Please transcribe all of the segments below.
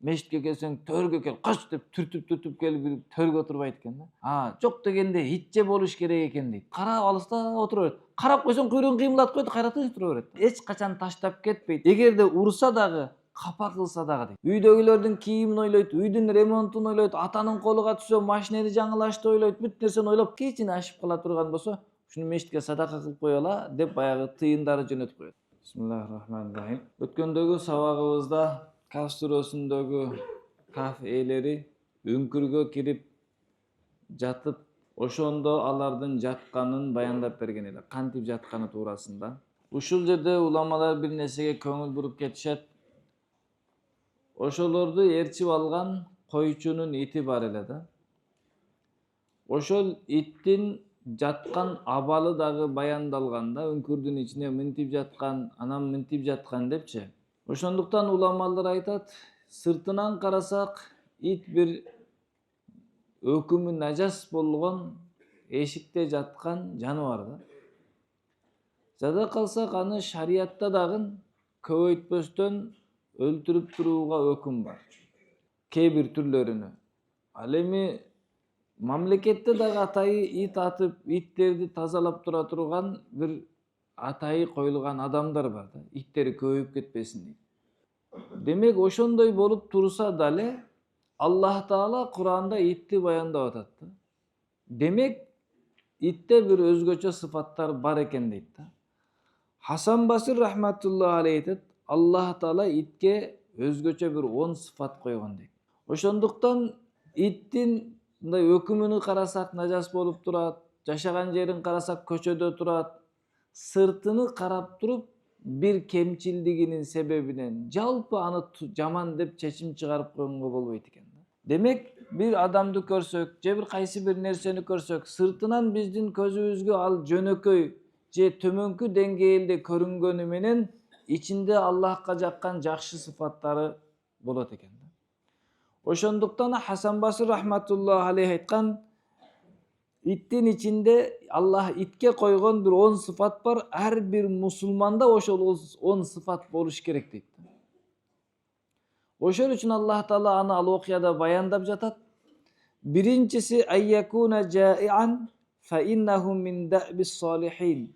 Мешітке келсең, төргө кел, кош деп түртүп келип төргө отурбайт экен да. Жок дегенде итче болуш керек экен дейт. Карап алыста отура берет. Карап койсоң куйругун кыймылдатып коет, кайра тыныч тура берет. Эч качан таштап кетпейт. Эгерде урса дагы, капа кылса дагы дейт. Үйдөгүлөрдүн кийимин ойлойт, үйдүн ремонтун ойлойт, атанын колуга түшсө машинени жаңылашты ойлойт, бүт нерсени ойлоп, кичине ашып кала турган болсо, ушуну мешитке садака кылып коела деп баягы тыйындарды жөнөтүп коет. Бисмиллахир-рахманир-рахим. Өткөндөгү сабагыбызда Каф сүрөсүндөгү каф ээлери үңкүргө кирип жатып, ошондо алардын жатканын баяндап берген эле. Кантип жатканы туурасында. Ушул жерде уламалар бир нерсеге көңүл буруп кетишет. Ошолорду ээрчип алган койчунун ити бар эле да. Ошол иттин жаткан абалы дагы баяндалган да, үңкүрдүн ичине мынтип жаткан, анан мынтип жаткан депчи. Ошондуктан уламалар айтат, сыртынан карасак ит бир өкүмү нажас болгон эшикте жаткан жаныбар да. Жада калсак аны шариятта дагы көбөйтпөстөн өлтүрүп турууга өкүм бар. Кээ бир түрлөрүнө. Ал эми мамлекетте дагы атайы ит атып, иттерди тазалап тура турган бир атайы коюлган адамдар бар да. Иттери көбөйүп кетпесин дейт. Демек ошондой болуп турса дале Аллах Таала Куранда итти баяндап атат да. Демек итте бир өзгөчө сыфаттар бар экен дейт да. Хасан Басир рахматуллаху алейхи айтат, Аллах Таала итке өзгөчө бир 10 сыфат койгон дейт. Ошондуктан иттин мындай өкүмүнү карасак нажас болуп турат, жашаган жерин карасак көчөдө турат, сыртыны карап туруп бир кемчилдигинин себебинен жалпы аны жаман деп чечим чыгарып койгонго болбойт экен. Демек бир адамды көрсөк, же бир кайсы бир нерсени көрсөк, сыртынан биздин көзүбүзгө ал жөнөкөй же төмөнкү деңгээлде көрүнгөнү менен ичинде Аллахка жаккан жакшы сыфаттары болот экен. Ошондуктан Хасан Басир рахматуллаху алейхи айткан, иттин ичинде Аллах итке койгон бир 10 сыфат бар, ар бир мусулманда ошол 10 сыфат болуш керек дейт. Ошол үчүн Аллах Таала аны ал окуяда баяндап жатат. Биринчиси айякуна жаиан фа иннаху мин дабис салихин.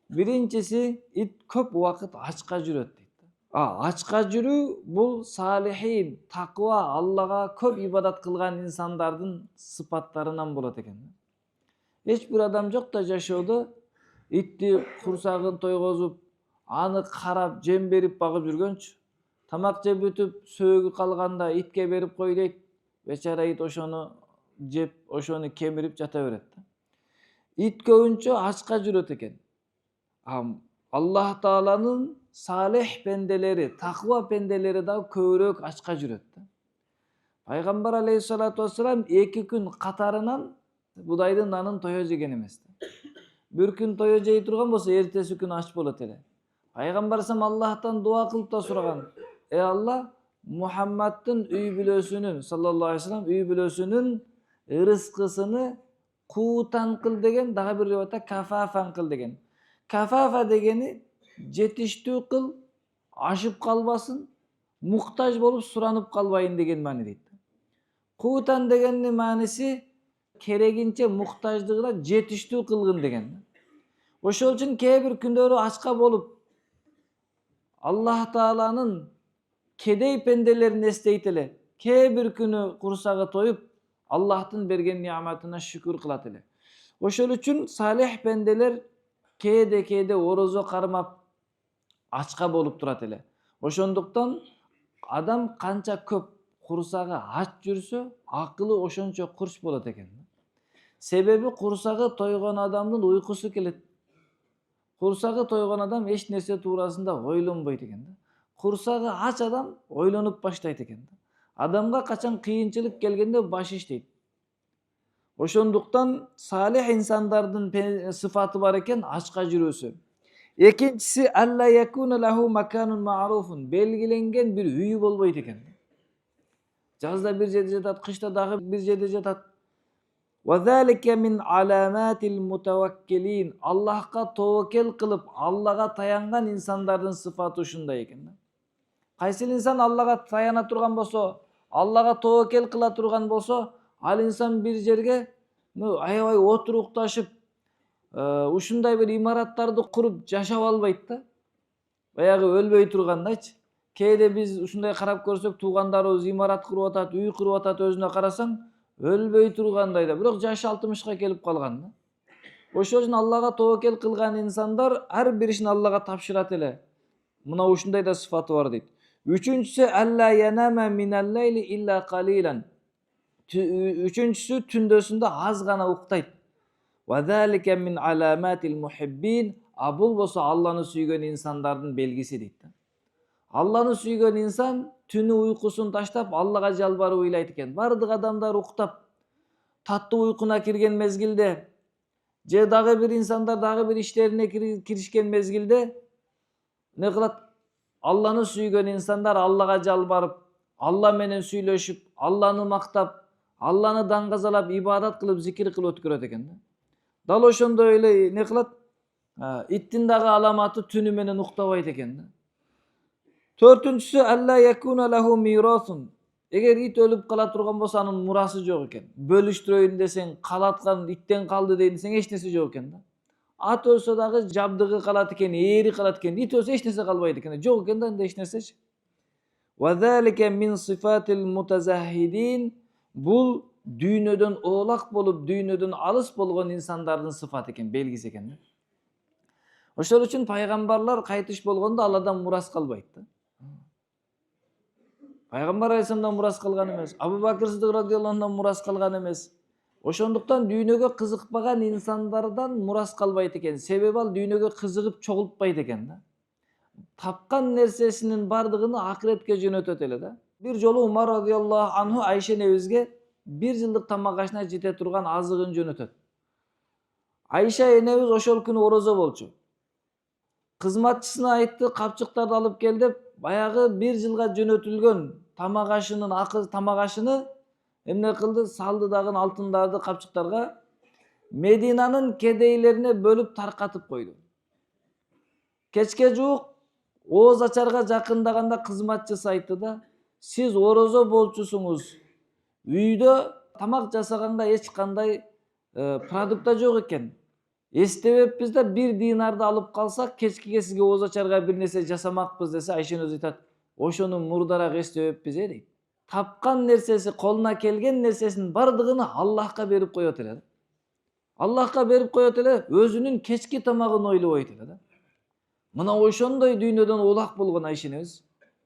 Биринчиси ит көп убакыт ачка жүрөт дейт. Ачка жүрүү бул салихин, таква, Аллага көп ибадат кылган инсандардын сыпаттарынан болот экен. Эч бир адам жок да жашоодо итти курсагын тойгозуп, аны карап, жем берип багып жүргөнчү. Тамак жеп бүтүп, сөөгү калганда итке берип кой дейт. Бечара ит ошону жеп, ошону кемирип жата берет. Ит көбүнчө ачка жүрөт экен. Аллах Тааланын салих пенделери, таква пенделери да көбүрөөк ачка жүрөт. Пайгамбар алейхиссалату вассалам 2 күн катарынан будайдын нанын тое жеген эмес. Бир күн тое жей турган болсо, эртеси күн ач болот эле. Пайгамбар Аллахтан дуа кылып да сураган. Алла, Мухаммадтын үй бүлөсүнүн, саллаллаху алейхи вассалам, үй бүлөсүнүн ырыскысыны куутан кыл деген, дагы бир риваятта кафафан кыл деген. Кафафа дегени жетиштүү кыл, ашып калбасын, муктаж болуп суранып калбайын деген маани дейт. Куутан дегенин мааниси керегинче муктаждыгына жетиштүү кылгын деген. Ошол үчүн кээ бир күндөрү ачка болуп Аллах Тааланын кедей пенделерин эстейт эле. Кээ бир күнү курсагы тоюп, Аллахтын берген ниаматына шүкүр кылат эле. Ошол үчүн салих пенделер кээде орозо кармап ачка болуп турат эле. Ошондуктан адам канча көп курсагы ач жүрсө, акылы ошончо курч болот экен. Себеби курсагы тойгон адамдын уйкусу келет. Курсагы тойгон адам эч нерсе туурасында ойлонбойт экен. Курсагы ач адам ойлонуп баштайт экен. Адамга качан кыйынчылык келгенде баш иштейт. Ошондуктан салих инсандардын сыфаты бар экен, ачка жүрүүсү. Экинчиси алла якуна лаху маканун ма'руфун. Белгиленген бир үйү болбойт экен. Жазда бир жерде жатат, кышта дагы бир жерде жатат. Вазалика мин аламатил мутаваккилин. Аллахка тобокел кылып, Аллага таянган инсандардын сыфаты ушундай экен. Кайсы инсан Аллага таяна турган болсо, Аллага тобокел кыла турган болсо, ал инсан бир жерге аябай отурукташып, ушундай бир имараттарды куруп жашап албайт да. Баягы өлбөй тургандайчы. Кээде биз ушундай карап көрсөк, туугандарыбыз имарат куруп атат, үй куруп атат, өзүнө карасаң, өлбөй тургандай да, бирок жашы 60ка келип калган да. Ошол үчүн Аллага тобокел кылган инсандар ар бир ишин Аллага тапшырат эле. Мына ушундай да сыфаты бар дейт. Үчүнчүсү алла янама минал лайли илля калилан. Үчүнчүсү түндөсүндө аз гана уктайт. Ва залика мин аламатил мухиббин. Бул болсо Алланы сүйгөн инсандардын белгиси дейт. Алланы сүйгөн инсан түнү уйкусун таштап Аллага жалбарып ыйлайт экен. Бардык адамдар уктап, таттуу уйкуна кирген мезгилде, же дагы бир инсандар дагы бир иштерине киришкен мезгилде не кылат? Алланы сүйгөн инсандар Аллага жалбарып, Алла менен сүйлөшүп, Алланы мактап, Алланы даңгазалап, ибадат кылып, зикир кылып өткөрөт экен да. Дал ошондой эле не кылат? Иттин дагы аламаты түнү менен уктабайт экен да. Төртүнчүсү алла якуна лаху мирасун. Эгер ит өлүп кала турган болсо, анын мурасы жок экен. Бөлүштүрөйүн десең, калаткан иттен калды дейин десең, эч нерсе жок экен да. Ат өлсө дагы жабдыгы калат экен, ээри калат экен. Ит өлсө эч нерсе калбайт экен. Жок экен да анда эч нерсечи. Ва залика мин сифатил мутазахидин. Бул дүйнөдөн оолак болуп, дүйнөдөн алыс болгон инсандардын сыфаты экен, белгиси экен да. Ошол үчүн пайгамбарлар кайтыш болгондо алардан мурас калбайт да. Пайгамбар алейхисаламдан мурас калган эмес, Абу Бакыр Сыдык радыйаллаху анхудан мурас калган эмес. Ошондуктан дүйнөгө кызыкпаган инсандардан мурас калбайт экен. Себеби ал дүйнөгө кызыгып чогултпайт экен да. Тапкан нерсесинин бардыгын акыретке жөнөтөт эле да. Бир жолу Умар радыйаллаху анху Айша энебизге бир жылдык тамак ашына жете турган азыгын жөнөтөт. Айша энебиз ошол күнү орозо болчу. Кызматчысына айтты, капчыктарды алып кел деп, баягы бир жылга жөнөтүлгөн тамак ашыны эмне кылды? Салды дагы алтындарды капчыктарга Мединанын кедейлерине бөлүп таркатып койду. Кечке жуук ооз ачарга жакындаганда кызматчысы айтты да, сиз орозо болчусуңуз. Үйдө тамак жасаганга эч кандай продукта жок экен. Эстебеппиз да, бир динарды алып калсак, кечкиге сизге ооз ачарга бир нерсе жасамакпыз десе, Айша энебиз айтат, ошону мурдараак эстебеппиз дейт. Тапкан нерсеси, колуна келген нерсесинин бардыгын Аллахка берип коет эле. Аллахка берип коет эле, өзүнүн кечки тамагын ойлобойт эле да. Мына ошондой дүйнөдөн улак болгон Айша энебиз.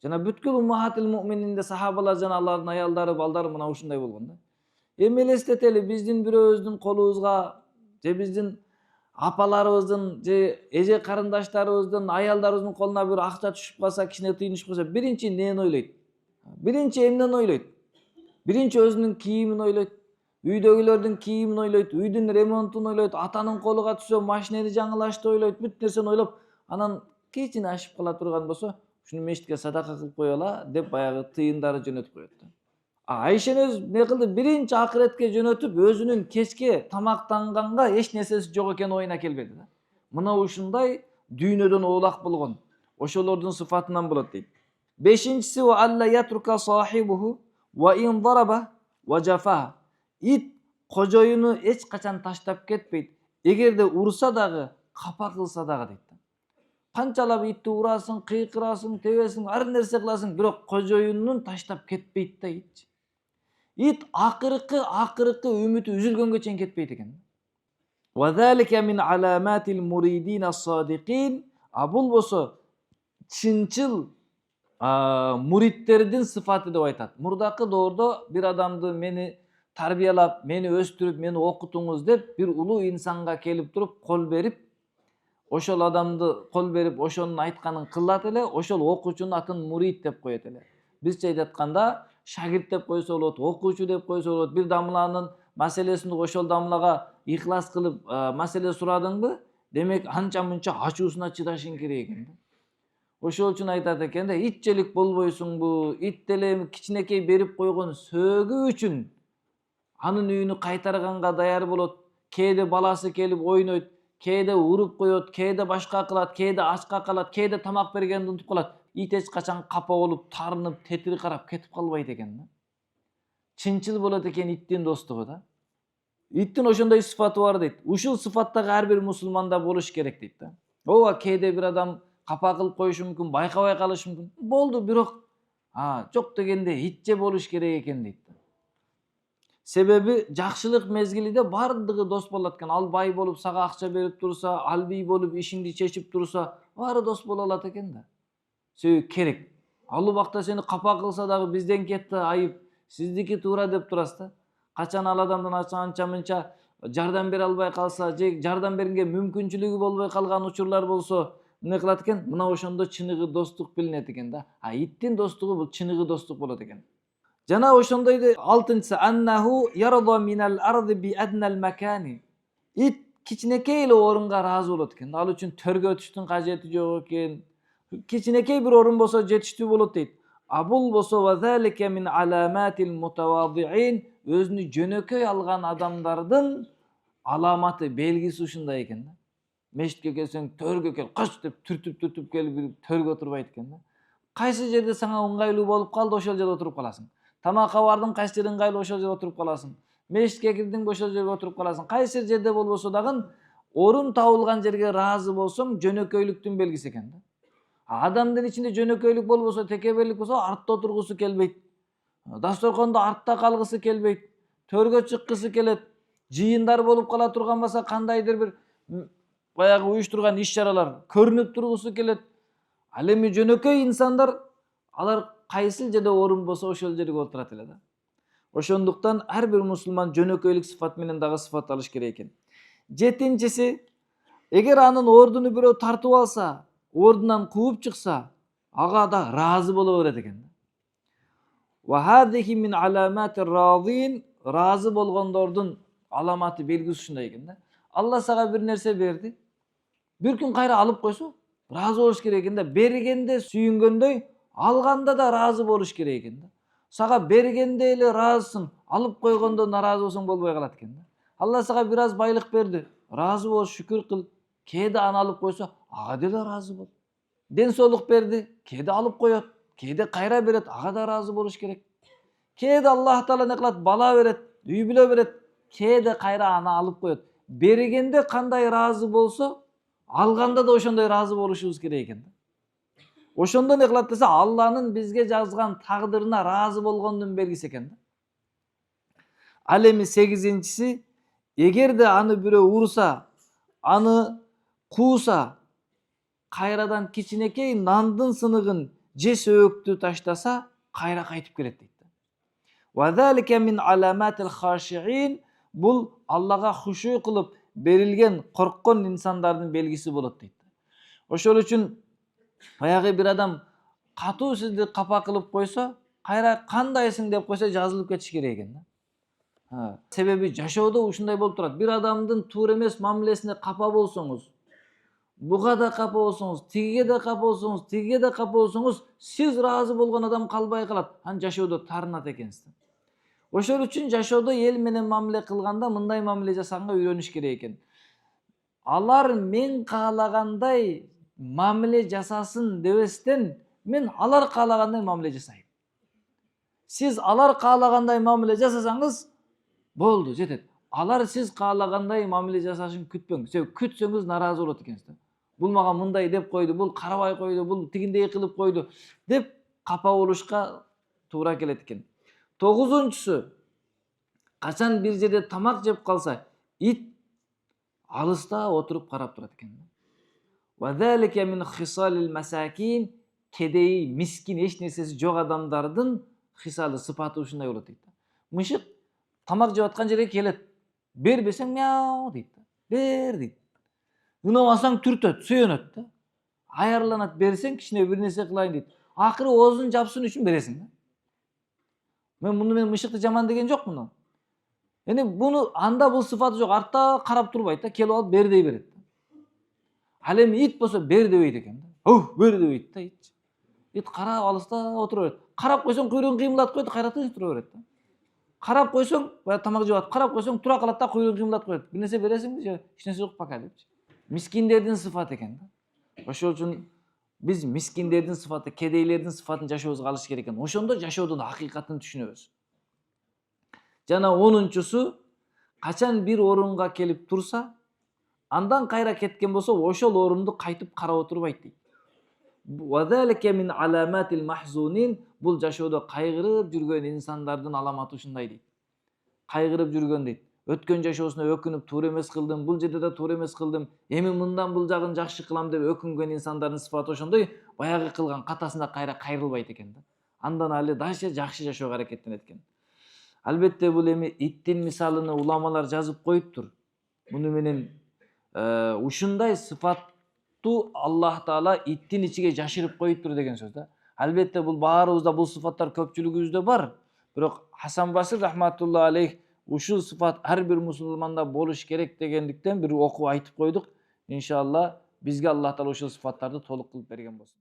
Жана бүткүл уммахатил муъмининде сахабалар жана алардын аялдары, балдары мына ушундай болгон да. Эми элестетели, биздин бирөөбүздүн колубузга, же биздин апаларыбыздын, же эже карындаштарыбыздын, аялдарыбыздын колуна бир акча түшүп калса, кичине тыйын түшүп калса, биринчи эмнени ойлойт? Биринчи эмнени ойлойт? Биринчи өзүнүн кийимин ойлойт, үйдөгүлөрдүн кийимин ойлойт, үйдүн ремонтун ойлойт, атанын колуга түшсө машинени жаңылашты ойлойт, бүт нерсени ойлоп, анан кичине ашып кала турган болсо, ушуну мешитке садака кылып коела деп баягы тыйындарды жөнөтүп коет да. Айша энебиз эмне кылды? Биринчи акыретке жөнөтүп, өзүнүн кечке тамактанганга эч нерсеси жок экени оюна келбеди да. Мына ушундай дүйнөдөн оолак болгон, ошолордун сыфатынан болот дейт. Бешинчиси ва алла ятрука сахибуху ва ин дараба ва жафа. Ит кожоюну эч качан таштап кетпейт. Эгерде урса дагы, капа кылса дагы дейт. Канчалап итти урасың, кыйкырасың, тебесиң, ар нерсе кыласың, бирок кожоюнун таштап кетпейт да ит. Ит акыркы үмүтү үзүлгөнгө чейин кетпейт экен. Ва залика мин аламатил муридин ас-садиqin. Бул болсо чынчыл муридтердин сыфаты деп айтат. Мурдакы доордо бир адамды мени тарбиялап, мени өстүрүп, мени окутуңуз деп бир улуу инсанга келип туруп кол берип, ошол адамды кол берип, ошонун айтканын кылат эле, ошол окуучунун атын мурид деп коет эле. Бизче айтканда шагирт деп койсо болот, окуучу деп койсо болот. Бир дамланын маселесин ошол дамлага ыйкылас кылып маселе сурадыңбы, демек анча мынча ачуусуна чыдашың керек экен да. Ошол үчүн айтат экен да, итчелик болбойсуңбу, ит деле кичинекей берип койгон сөөгү үчүн анын үйүнү кайтарганга даяр болот. Кээде баласы келип ойнойт, кээде уруп коет, кээде башка кылат, кээде ачка калат, кээде тамак бергенди унутуп калат. Ит эч качан капа болуп, тарынып, тетири карап кетип калбайт экен да. чынчыл болот экен иттин достугу да. Иттин ошондой сыфаты бар дейт. Ушул сыфаттагы ар бир мусулманда болуш керек дейт да. Ооба, кээде бир адам капа кылып коюшу мүмкүн, байкабай калышы мүмкүн. Болду, бирок жок дегенде ит же болуш керек экен дейт. Себеби жакшылык мезгилинде бардыгы дос болот экен. Ал бай болуп сага акча берип турса, ал бий болуп ишиңди чечип турса, баары дос боло алат экен да. Себеби керек. Ал убакта сени капа кылса дагы бизден кетти айып, сиздики туура деп турасыз да. Качан ал адамдан анча мынча жардам бере албай калса, же жардам берүүгө мүмкүнчүлүгү болбой калган учурлар болсо, эмне кылат экен? Мына ошондо чыныгы достук билинет экен да. Иттин достугу бул чыныгы достук болот экен. Жана ошондойду алтынчысы аннаху ярда минал арди би аднал макани. Ит кичинекей эле орунга ыраазы болот экен. Ал үчүн төргө өтүштүн кажети жок экен. Кичинекей бир орун болсо жетиштүү болот дейт. А бул болсо вазалика мин аламатил мутавадиин, өзүнү жөнөкөй алган адамдардын аламаты, белгиси ушундай экен да. Мешитке келсең төргө кел, каш деп түртүп келип төргө отурбайт экен да. Кайсы жерде сага ыңгайлуу болуп калды, ошол жерде отуруп каласың. Тамакка бардың, кайсы жер ыңгайлуу, ошол жерде отуруп каласың. Мешитке кирдиң, ошол жерге отуруп каласың. Кайсы жерде болбосо дагы орун табылган жерге ыраазы болсоң, жөнөкөйлүктүн белгиси экен да. Адамдын ичинде жөнөкөйлүк болбосо, текеберлик болсо, артта отургусу келбейт. Дасторкондо артта калгысы келбейт. Төргө чыккысы келет. Жыйындар болуп кала турган болсо, кандайдыр бир баягы уюштурган иш-чаралар көрүнүп тургусу келет. Ал эми жөнөкөй инсандар, алар кайсыл жерде орун болсо ошол жерге отурат эле да. Ошондуктан ар бир мусулман жөнөкөйлүк сыфат менен дагы сыфат алыш керек экен. Жетинчиси, эгер анын ордуну бирөө тартып алса, ордунан кууп чыкса, ага да ыраазы боло берет экен. Ва хадихи мин аламатир радин, ыраазы болгондордун аламаты, белгиси ушундай экен да. Алла сага бир нерсе берди. Бир күн кайра алып койсо, ыраазы болуш керек экен да. Бергенде сүйүнгөндөй, алганда да ыраазы болуш керек экен да. Сага бергенде эле ыраазысың, алып койгондо наразы болсоң болбой калат экен да. Алла сага бир аз байлык берди, ыраазы бол, шүкүр кыл. Кээде аны алып койсо, ага деле ыраазы бол. Ден соолук берди, кээде алып коет, кээде кайра берет, ага да ыраазы болуш керек. Кээде Аллах Таала не кылат, бала берет, үй бүлө берет, кээде кайра аны алып коет. Бергенде кандай ыраазы болсо, алганда да ошондой ыраазы болушубуз керек экен да. Ошондо не кылат десе, Алланын бизге жазган тагдырына ыраазы болгондун белгиси экен да. Ал эми 8-инчиси, эгерде аны бирөө урса, аны кууса, кайрадан кичинекей нандын сыныгын же сөөктү таштаса, кайра кайтып келет дейт. Ва залика мин аламатил хашиин, бул Аллага хушу кылып берилген корккон инсандардын белгиси болот дейт. Ошол үчүн баягы бир адам катуу сизди капа кылып койсо, кайра кандайсың деп койсо, жазылып кетиш керек экен да. Себеби жашоодо ушундай болуп турат. Бир адамдын туура эмес мамилесине капа болсоңуз, буга да капа болсоңуз, тигиге да капа болсоңуз, тигиге да капа болсоңуз, сиз ыраазы болгон адам калбай калат. Анан жашоодо тарынат экенсиз. Ошол үчүн жашоодо эл менен мамиле кылганда мындай мамиле жасаганга үйрөнүш керек экен. Алар мен каалагандай мамиле жасасын дебестен, мен алар каалагандай мамиле жасайм. Сиз алар каалагандай мамиле жасасаңыз, болду, жетет. Алар сиз каалагандай мамиле жасашын күтпөң. Себеби күтсөңүз наразы болот экенсиз. Бул мага мындай деп койду, бул карабай койду, бул тигиндей кылып койду деп капа болушка туура келет экен. 9-нчусу, качан бир жерде тамак жеп калса, ит алыста отуруп карап турат экен. Ва залика мин хисалил масакин, кедей, мискин, эч нерсеси жок адамдардын хисалы, сыпаты ушундай болот дейт. Мышык тамак жеп аткан жерге келет. Бербесең мяу дейт. Бер дейт. Унамасаң түртөт, сүйөнөт да. Аярланат, берсең кичине бир нерсе кылайын дейт. Акыры оозун жапсын үчүн бересиң да. Мен мышыкты жаман деген жокмун. Эми буну анда бул сыфаты жок, артта карап турбайт да, келип алып бер дей берет. Ал эми ит болсо бер дебейт экен да. Бер дебейт да ит. Ит карап алыста отура берет. Карап койсоң куйругун кыймылдатып коет, кайра тыныч тура берет да. Карап койсоң, баягы тамак жеп атып, карап койсоң тура калат да, куйругун кыймылдатып коет. Бир нерсе бересиңби же эч нерсе жок пока депчи. Мискиндердин сыфаты экен да. Ошол үчүн биз мискиндердин сыфаты, кедейлердин сыфатын жашообузга алыш керек экен. Ошондо жашоодун акыйкатын түшүнөбүз. Жана 10-чусу качан бир орунга келип турса, андан кайра кеткен болсо ошол орунду кайтып карап отурбайт дейт. Вазалика мин аламатил махзунин, бул жашоодо кайгырып жүргөн инсандардын аламаты ушундай дейт. Кайгырып жүргөн дейт. Өткөн жашоосуна өкүнүп туура эмес кылдым, бул жерде да туура эмес кылдым, эми мындан бул жагын жакшы кылам деп өкүнгөн инсандардын сыфаты ошондой, баягы кылган катасына кайра кайрылбайт экен да. Андан али дальше жакшы жашоого аракеттенет экен. Албетте бул эми иттин мисалын уламалар жазып коюптур. Муну менен ушундай сыфаттуу Аллах Таала иттин ичиге жашырып коюптур деген сөз да. Албетте бул баарыбызда бул сыфаттар көпчүлүгүбүздө бар. Бирок Хасан Басир рахматулла алейх ушул сыфат ар бир мусулманда болуш керек дегендиктен бир окуп айтып койдук. Иншалла бизге Аллах Таала ушул сыфаттарды толук кылып берген болсун.